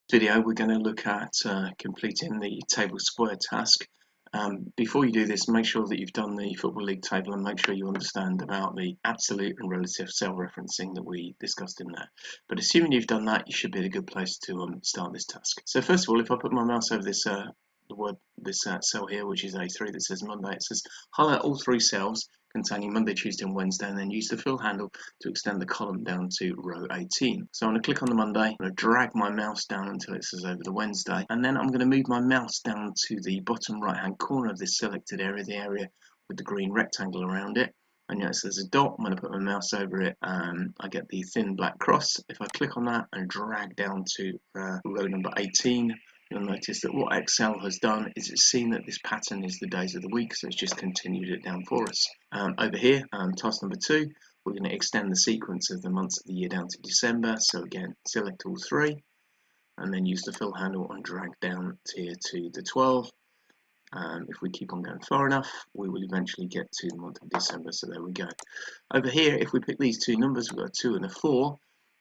Video we're going to look at completing the Tablesquare task. Before you do this, make sure that you've done the Football League table and make sure you understand about the absolute and relative cell referencing that we discussed in there. But assuming you've done that, you should be in a good place to start this task. So first of all, if I put my mouse over this cell here, which is A3 that says Monday, it says highlight all three cells containing Monday, Tuesday and Wednesday, and then use the fill handle to extend the column down to row 18. So I'm going to click on the Monday, I'm going to drag my mouse down until it says over the Wednesday, and then I'm going to move my mouse down to the bottom right hand corner of this selected area, the area with the green rectangle around it. And notice there's a dot. I'm going to put my mouse over it and I get the thin black cross. If I click on that and drag down to row number 18, you'll notice that what Excel has done is it's seen that this pattern is the days of the week, so it's just continued it down for us. Over here, task number 2, we're going to extend the sequence of the months of the year down to December. So again, select all three and then use the fill handle and drag down here to the 12. If we keep on going far enough, we will eventually get to the month of December. So there we go. Over here, if we pick these two numbers, we've got a 2 and a 4.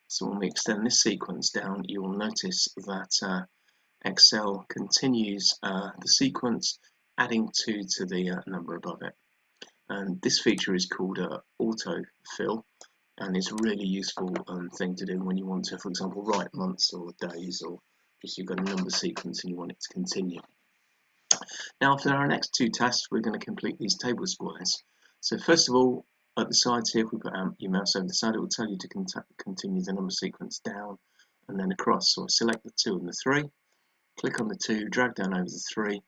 So when we extend this sequence down, you will notice that Excel continues the sequence, adding 2 to the number above it. And this feature is called autofill, and it's a really useful thing to do when you want to, for example, write months or days, or just you've got a number sequence and you want it to continue. Now for our next two tasks, we're going to complete these table squares. So first of all, at the sides here, if we put your mouse over the side, it will tell you to continue the number sequence down and then across. So I select the 2 and the 3, click on the 2, drag down over the 3,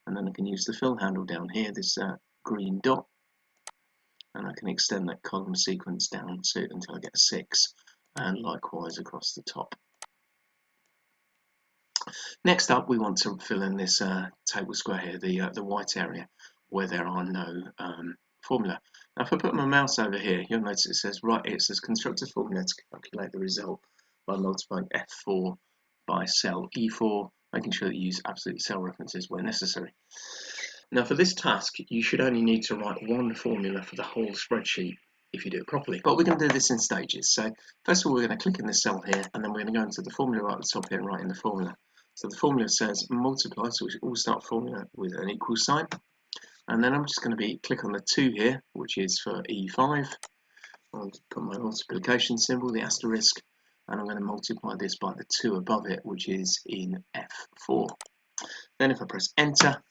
and then I can use the fill handle down here, this green dot, and I can extend that column sequence down to until I get a 6, and likewise across the top. Next up, we want to fill in this table square here, the white area, where there are no formula. Now, if I put my mouse over here, you'll notice it says construct a formula to calculate the result by multiplying F4 by cell E4, making sure that you use absolute cell references where necessary. Now, for this task, you should only need to write one formula for the whole spreadsheet if you do it properly. But we're going to do this in stages. So first of all, we're going to click in this cell here, and then we're going to go into the formula right at the top here and write in the formula. So the formula says multiply, so we all start formula with an equal sign. And then I'm just going to click on the 2 here, which is for E5. I'll put my multiplication symbol, the asterisk, and I'm going to multiply this by the 2 above it, which is in F4. Then if I press enter,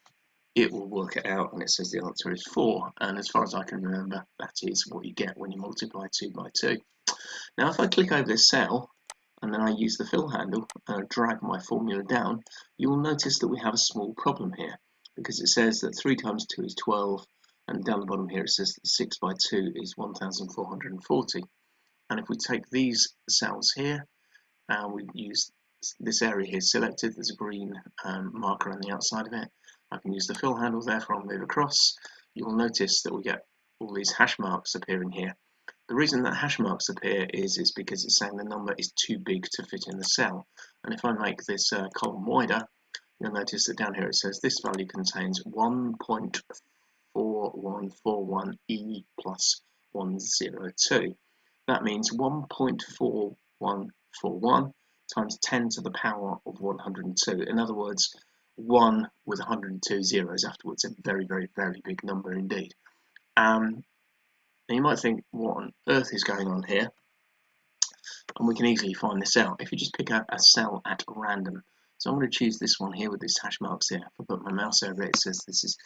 it will work it out, and it says the answer is 4. And as far as I can remember, that is what you get when you multiply 2 by 2. Now if I click over this cell, and then I use the fill handle and drag my formula down, you will notice that we have a small problem here, because it says that 3 times 2 is 12, and down the bottom here it says that 6 by 2 is 1440. And if we take these cells here, and we use this area here selected, there's a green marker on the outside of it, I can use the fill handle, therefore I'll move across. You will notice that we get all these hash marks appearing here. The reason that hash marks appear is because it's saying the number is too big to fit in the cell. And if I make this column wider, you'll notice that down here it says this value contains 1.4141E plus 102. That means 1.4141 times 10 to the power of 102. In other words, 1 with 102 zeros afterwards, a very, very, very big number indeed. And you might think, what on earth is going on here? And we can easily find this out if you just pick out a cell at random. So I'm going to choose this one here with these hash marks here. If I put my mouse over it, it says this is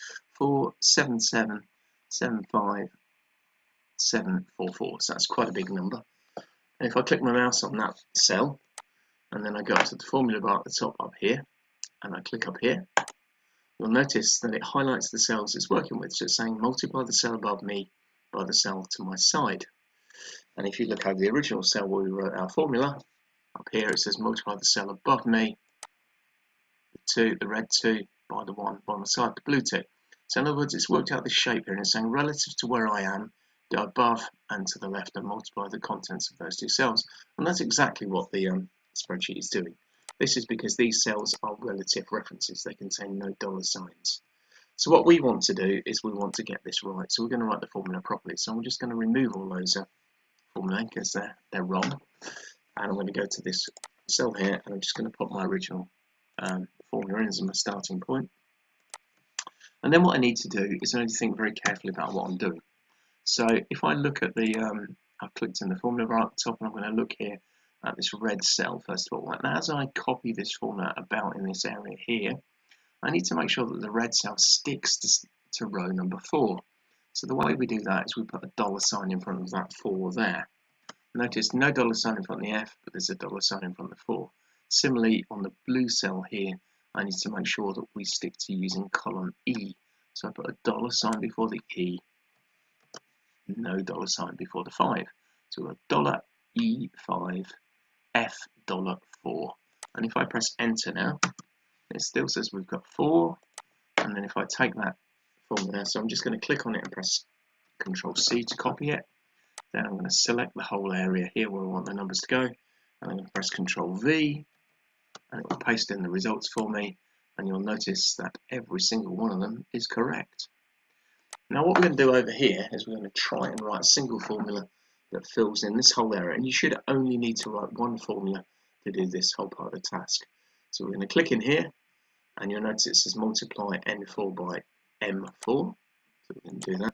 47775744. So that's quite a big number. And if I click my mouse on that cell, and then I go up to the formula bar at the top up here, and I click up here, you'll notice that it highlights the cells it's working with. So it's saying multiply the cell above me by the cell to my side. And if you look over the original cell where we wrote our formula, up here it says multiply the cell above me, the red 2, by the 1 by my side, the blue 2. So in other words, it's worked out this shape here, and it's saying relative to where I am, go above and to the left and multiply the contents of those two cells. And that's exactly what the spreadsheet is doing. This is because these cells are relative references. They contain no dollar signs. So what we want to do is we want to get this right. So we're going to write the formula properly. So I'm just going to remove all those formulae because they're wrong. And I'm going to go to this cell here, and I'm just going to put my original formula in as my starting point. And then what I need to do is I need to think very carefully about what I'm doing. So if I look at the, I've clicked in the formula bar at the top, and I'm going to look here at this red cell first of all. And as I copy this formula about in this area here, I need to make sure that the red cell sticks to row number 4. So the way we do that is we put a $sign in front of that 4 there. Notice no $sign in front of the F, but there's a $sign in front of the 4. Similarly, on the blue cell here, I need to make sure that we stick to using column E. So I put a $sign before the E, no $sign before the 5. So a $E5, F$4. And if I press enter now, it still says we've got 4. And then if I take that formula, so I'm just going to click on it and press Control C to copy it. Then I'm going to select the whole area here where I want the numbers to go. And I'm going to press Control V, and it will paste in the results for me. And you'll notice that every single one of them is correct. Now what we're going to do over here is we're going to try and write a single formula that fills in this whole area. And you should only need to write one formula to do this whole part of the task. So we're going to click in here, and you'll notice it says multiply N4 by M4. So we can do that.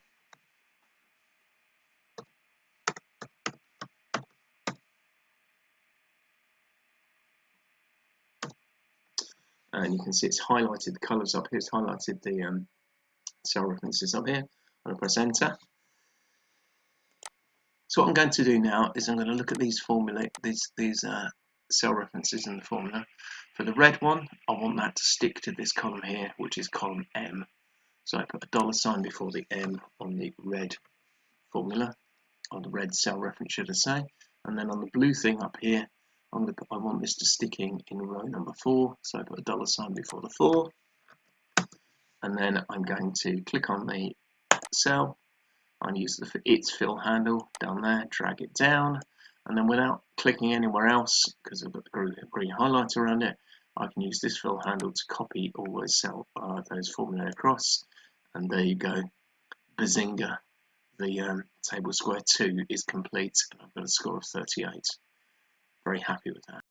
And you can see it's highlighted the colours up here, it's highlighted the cell references up here. I'm going to press enter. So what I'm going to do now is I'm going to look at these cell references in the formula. For the red one, I want that to stick to this column here, which is column M. So I put a $sign before the M on the red formula, on the red cell reference, should I say. And then on the blue thing up here, I want this to stick in row number 4. So I put a $sign before the 4. And then I'm going to click on the cell and use the its fill handle down there, drag it down, and then without clicking anywhere else, because I've got the green highlighter around it, I can use this fill handle to copy all those formulae across, and there you go, bazinga, the Tablesquare 2 is complete, and I've got a score of 38. Very happy with that.